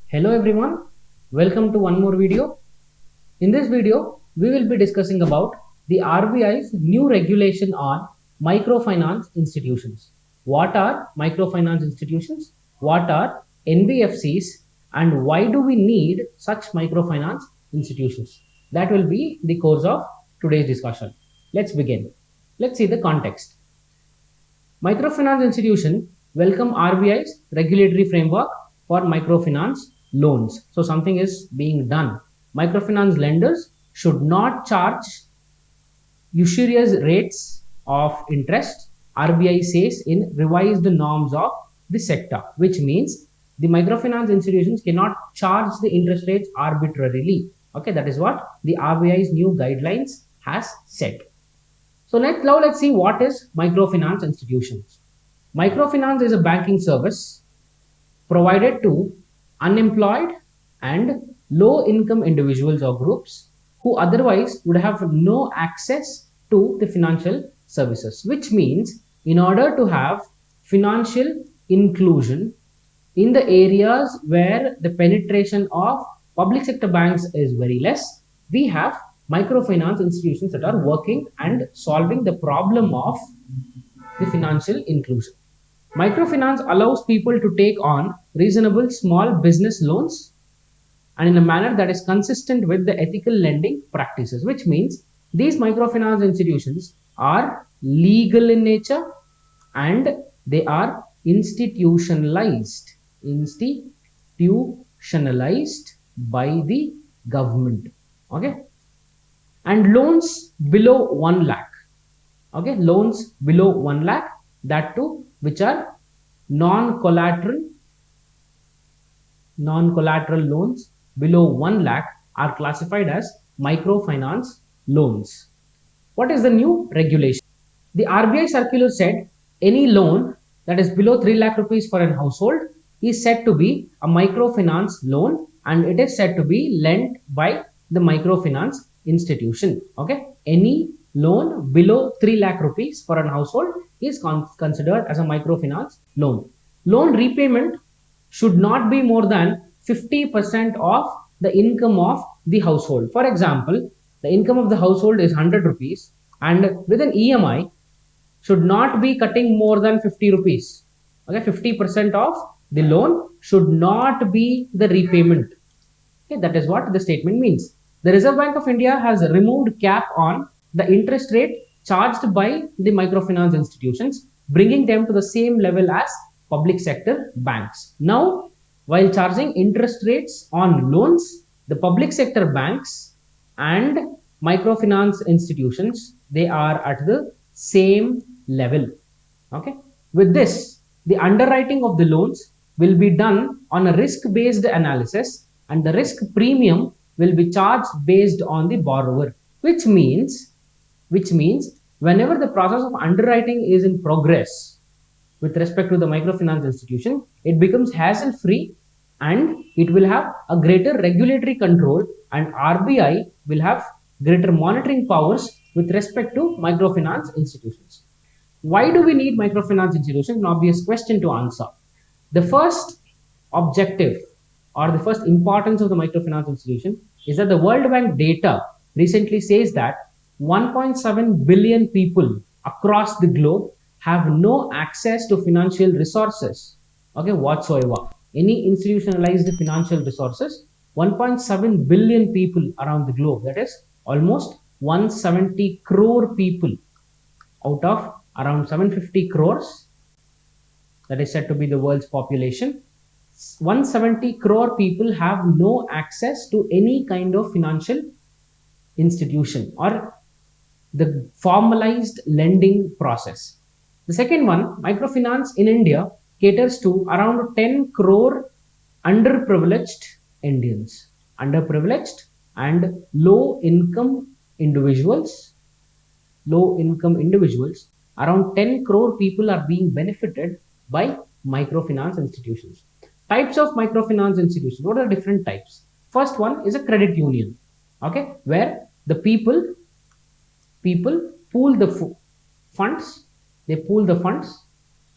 Hello everyone, welcome to one more video. In this video, we will be discussing about the RBI's new regulation on microfinance institutions. What are microfinance institutions? What are NBFCs? And why do we need such microfinance institutions? That will be the course of today's discussion. Let's begin. Let's see the context. Microfinance institution welcome RBI's regulatory framework for microfinance loans. So something is being done. Microfinance lenders should not charge usurious rates of interest, RBI says in revised norms of the sector, which means the microfinance institutions cannot charge the interest rates arbitrarily. Okay, that is what the RBI's new guidelines has said. So let's see what is microfinance institutions. Microfinance is a banking service provided to unemployed and low income individuals or groups who otherwise would have no access to the financial services, which means in order to have financial inclusion in the areas where the penetration of public sector banks is very less, we have microfinance institutions that are working and solving the problem of the financial inclusion. Microfinance allows people to take on reasonable small business loans and in a manner that is consistent with the ethical lending practices, which means these microfinance institutions are legal in nature and they are institutionalized by the government. Okay, and loans below 1 lakh. Okay, loans below 1 lakh, that too which are non-collateral loans below 1 lakh are classified as microfinance loans. What is the new regulation? The RBI circular said any loan that is below 3 lakh rupees for an household is said to be a microfinance loan and it is said to be lent by the microfinance institution. Okay, any loan below 3 lakh rupees for an household is considered as a microfinance loan. Loan repayment should not be more than 50% of the income of the household. For example, the income of the household is 100 rupees and with an EMI should not be cutting more than 50 rupees. Okay, 50% of the loan should not be the repayment. Okay, that is what the statement means. The Reserve Bank of India has removed cap on the interest rate charged by the microfinance institutions, bringing them to the same level as public sector banks. Now, while charging interest rates on loans, the public sector banks and microfinance institutions, they are at the same level. Okay, with this, the underwriting of the loans will be done on a risk-based analysis and the risk premium will be charged based on the borrower, which means whenever the process of underwriting is in progress with respect to the microfinance institution, it becomes hassle-free and it will have a greater regulatory control and RBI will have greater monitoring powers with respect to microfinance institutions. Why do we need microfinance institutions? An obvious question to answer. The first objective or the first importance of the microfinance institution is that the World Bank data recently says that 1.7 billion people across the globe have no access to financial resources, okay, whatsoever. Any institutionalized financial resources, 1.7 billion people around the globe, that is almost 170 crore people out of around 750 crores, that is said to be the world's population. 170 crore people have no access to any kind of financial institution or the formalized lending process. The second one, microfinance in India caters to around 10 crore underprivileged Indians. Underprivileged and low income individuals, around 10 crore people are being benefited by microfinance institutions. Types of microfinance institutions. What are different types? First one is a credit union, okay, where the people pool the funds,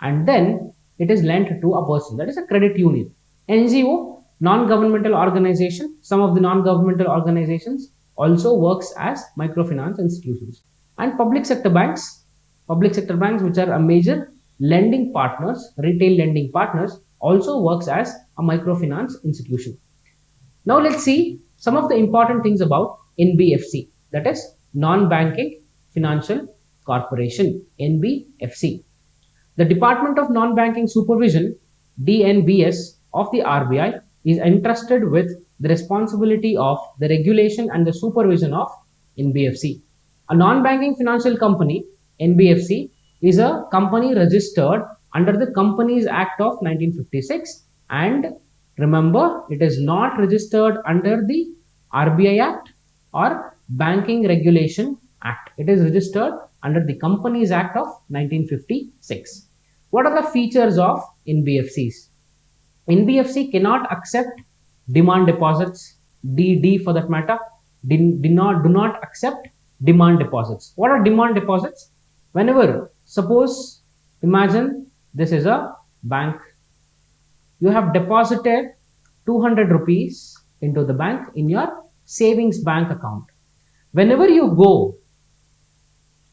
and then it is lent to a person. That is a credit union. NGO Non-governmental organization, some of the non-governmental organizations also works as microfinance institutions. And public sector banks which are a major lending partners, retail lending partners, also works as a microfinance institution. Now let's see some of the important things about NBFC, that is non-banking financial corporation, NBFC. The Department of Non-Banking Supervision, DNBS, of the RBI is entrusted with the responsibility of the regulation and the supervision of NBFC. A non-banking financial company, NBFC, is a company registered under the Companies Act of 1956, and remember, it is not registered under the RBI Act or Banking Regulation Act. It is registered under the Companies Act of 1956. What are the features of NBFCs? NBFC cannot accept demand deposits, DD for that matter, do not accept demand deposits. What are demand deposits? Whenever, suppose, imagine this is a bank. You have deposited 200 rupees into the bank in your savings bank account. Whenever you go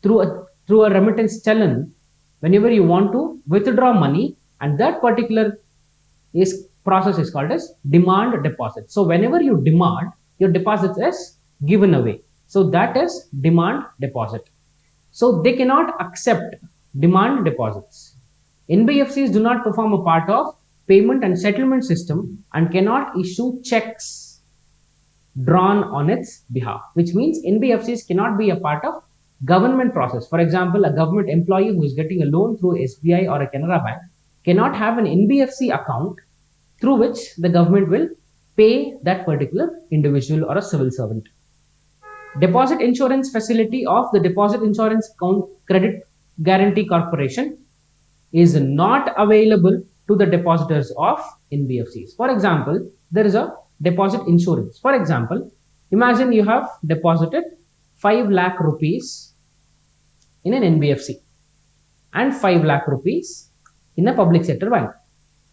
through a remittance challan, whenever you want to withdraw money, and that particular process is called as demand deposit. So whenever you demand, your deposit is given away. So that is demand deposit. So they cannot accept demand deposits. NBFCs do not perform a part of payment and settlement system and cannot issue checks drawn on its behalf, which means NBFCs cannot be a part of government process. For example, a government employee who is getting a loan through SBI or a Canara Bank cannot have an NBFC account through which the government will pay that particular individual or a civil servant. Deposit insurance facility of the Deposit Insurance Credit Guarantee Corporation is not available to the depositors of NBFCs. For example, there is a deposit insurance. For example, imagine you have deposited 5 lakh rupees in an NBFC and 5 lakh rupees in a public sector bank.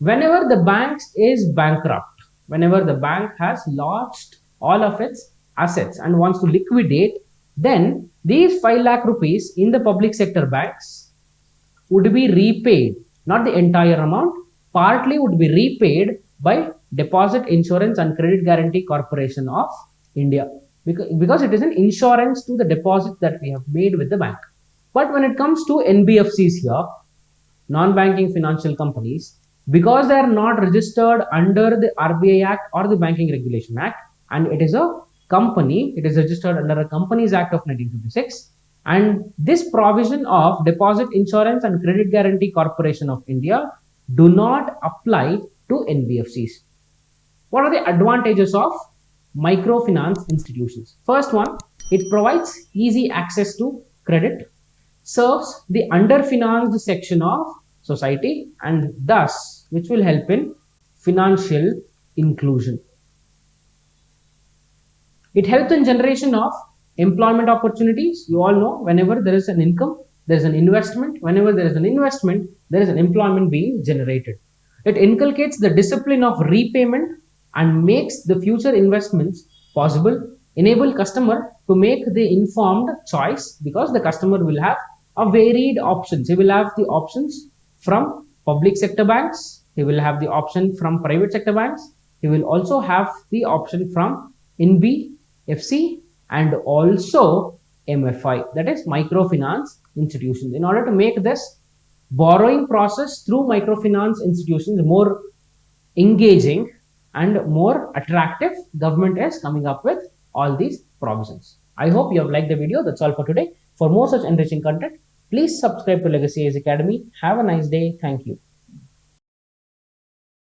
Whenever the bank is bankrupt, whenever the bank has lost all of its assets and wants to liquidate, then these 5 lakh rupees in the public sector banks would be repaid, not the entire amount, partly would be repaid by Deposit Insurance and Credit Guarantee Corporation of India, because it is an insurance to the deposit that we have made with the bank. But when it comes to NBFCs here, non-banking financial companies, because they are not registered under the RBI Act or the Banking Regulation Act, and it is a company, it is registered under a Companies Act of 1956, and this provision of Deposit Insurance and Credit Guarantee Corporation of India do not apply to NBFCs. What are the advantages of microfinance institutions? First one, it provides easy access to credit, serves the underfinanced section of society, and thus which will help in financial inclusion. It helps in generation of employment opportunities. You all know, whenever there is an income, there is an investment. Whenever there is an investment, there is an employment being generated. It inculcates the discipline of repayment and makes the future investments possible, enable customer to make the informed choice, because the customer will have a varied options. He will have the options from public sector banks, he will have the option from private sector banks, he will also have the option from NBFC and also MFI, that is microfinance institutions. In order to make this borrowing process through microfinance institutions more engaging and more attractive, government is coming up with all these provisions. I hope you have liked the video. That's all for today. For more such enriching content, please subscribe to Legacy IAS Academy. Have a nice day. Thank you.